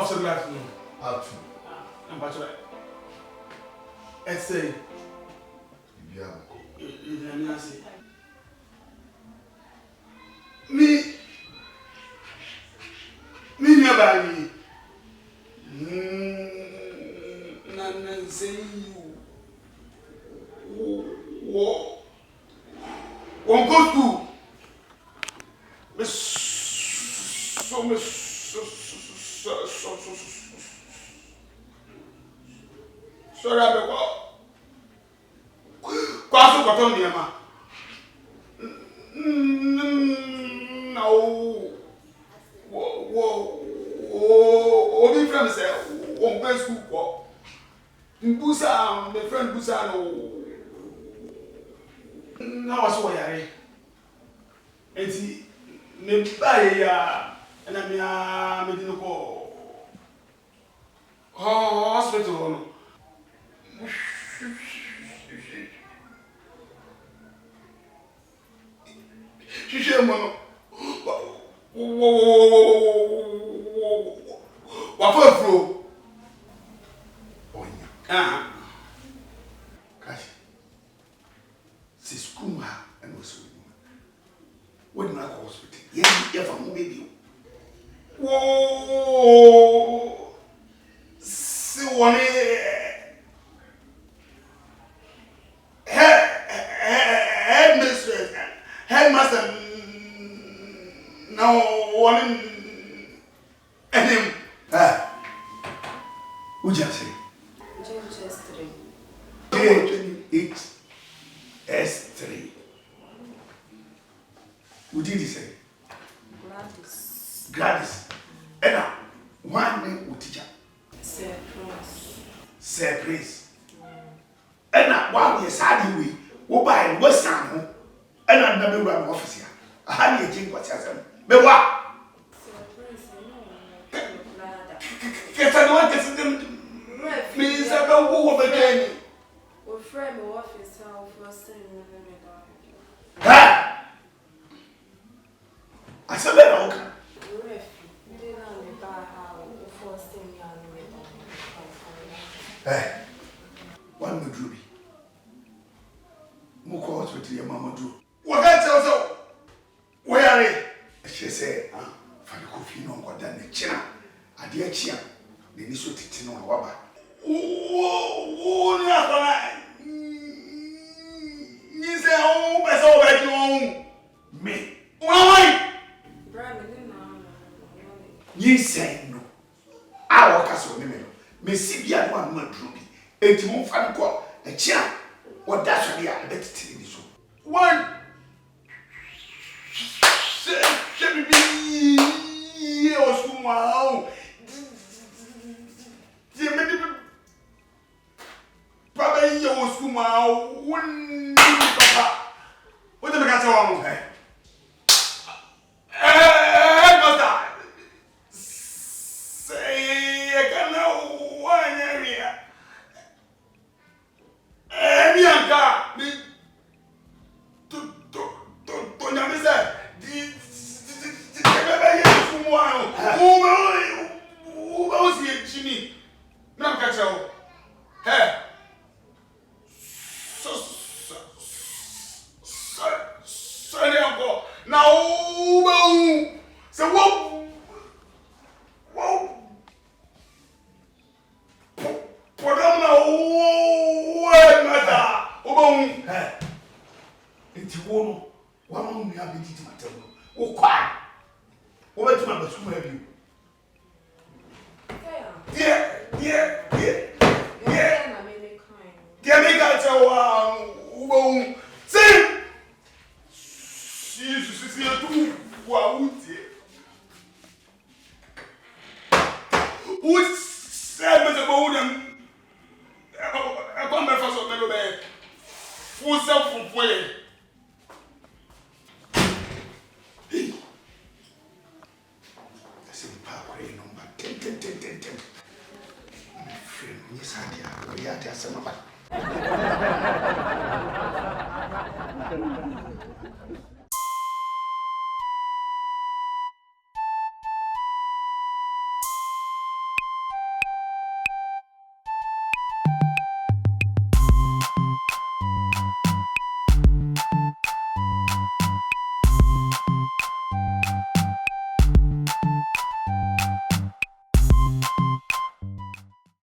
Officer Glass, no. Out. I'm about to. Let's say. Yeah. Me never Nana say you. One go to. Sorry, I'm quase cotton near ma. No. Obi friend say one place school. Mbusa, my friend Busa no. Na was so yare. Enti me buy ya na me didn't go. Hospital no. Ṣíṣe mọ̀ wà fún èfúró. Ọ̀yàn. Káṣí. Sí skúl ha ẹni wọ́n sọ wọ́n. Wọ́n ní máa kọ́ hospital. Yẹ́ fà mú bébí o. Sí wọ́n ní headmaster now one him. Who just say? J28S3. Who did he say? Gladys. Ena, one name teacher. Sir Prince. Ena, one year sad we will buy West Ham. Ena, never run office here. I had a drink what's happening. But what? Get another person. Please, I don't go again. We're friends, we're office, how first thing we're going to Ha! I said, okay. Hey, one more Druby. More calls with your mama do. What can tell so? Where are they? She said, for the coffee, no more than the china. A dear chia, the initial titino waba. Oh, nothing. You say, oh, that's all that you own. Me. Why? You say no. Our castle, me see be at one more Druby. 81 fan call a chia. What that's what they are better to me so. One. Should be or small. Papa, you was small. One papa. What the cat on? Say, I can know one area. Yes, I